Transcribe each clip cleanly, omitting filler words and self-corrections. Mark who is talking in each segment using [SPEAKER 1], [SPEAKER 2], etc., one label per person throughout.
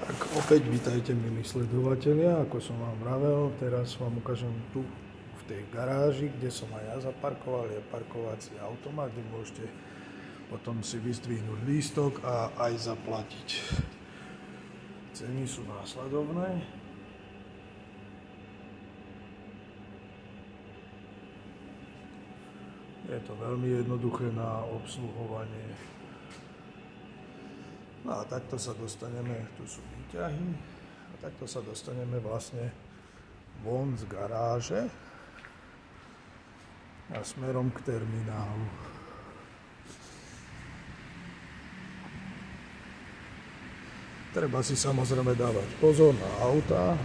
[SPEAKER 1] Tak opäť vítajte, milí sledovatelia, ako som vám vravel, teraz vám ukážem tu v tej garáži, kde som aj ja zaparkoval, je parkovací automat, kde môžete potom si vyzdvihnúť lístok a aj zaplatiť. Ceny sú následovné. Je to veľmi jednoduché na obsluhovanie. No a takto sa dostaneme, tu sú výťahy, a takto sa dostaneme vlastne von z garáže a smerom k terminálu. Treba si samozrejme dávať pozor na autá,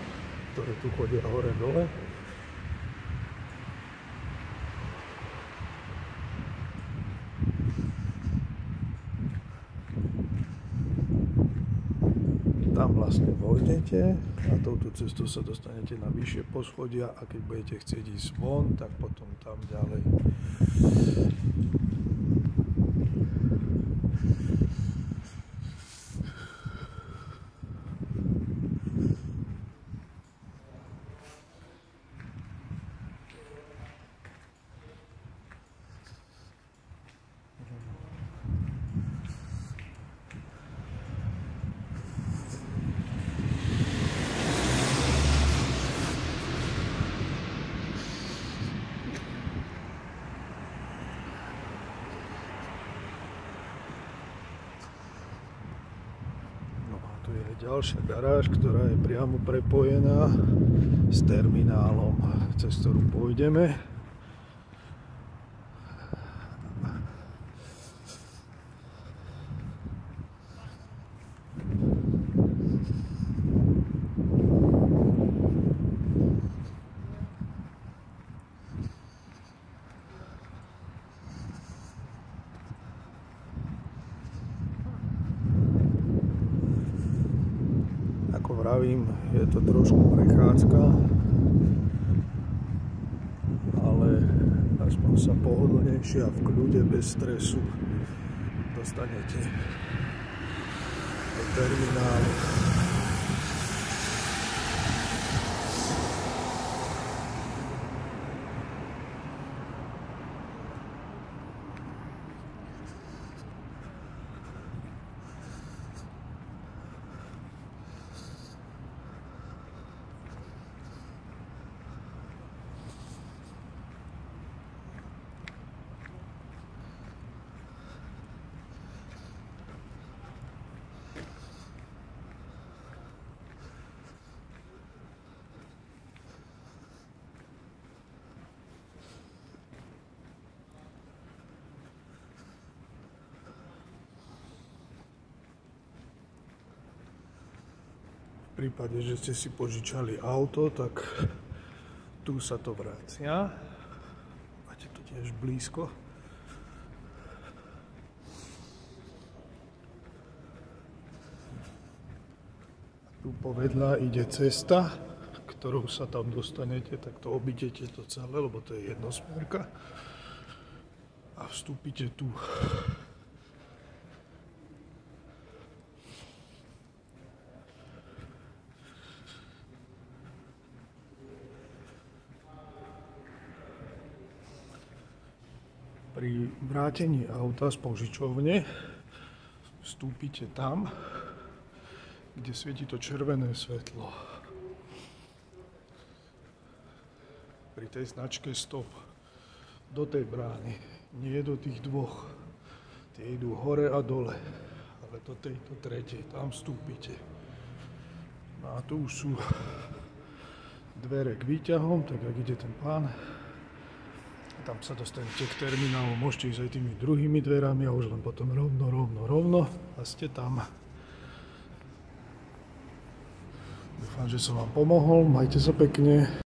[SPEAKER 1] ktoré tu chodia hore-dole. Tam vlastne vojdete a touto cestou sa dostanete na vyššie poschodia a keď budete chcieť ísť von, tak potom tam ďalej. Tu je ďalšia garáž, ktorá je priamo prepojená s terminálom, cez ktorú pôjdeme. Ako vravím, je to trošku prechádzka, ale aspoň sa pohodlnejšie a v kľude bez stresu dostanete do terminálu. V prípade, že ste si požičali auto, tak tu sa to vracia. Máte to tiež blízko. Tu povedľa ide cesta, ktorou sa tam dostanete, tak to obídete to celé, lebo to je jednosmerka. A vstúpite tu. Pri vrátení auta z požičovne vstúpite tam, kde svieti to červené svetlo. Pri tej značke stop. Do tej brány. Nie do tých dvoch. Tie idú hore a dole. Ale do tejto tretej. Tam vstúpite. No a tu už sú dvere k výťahom, tak ak ide ten pán, tam sa dostanete k terminálu, môžete ísť aj tými druhými dverami a už len potom rovno a ste tam. Dúfam, že som vám pomohol, majte sa pekne.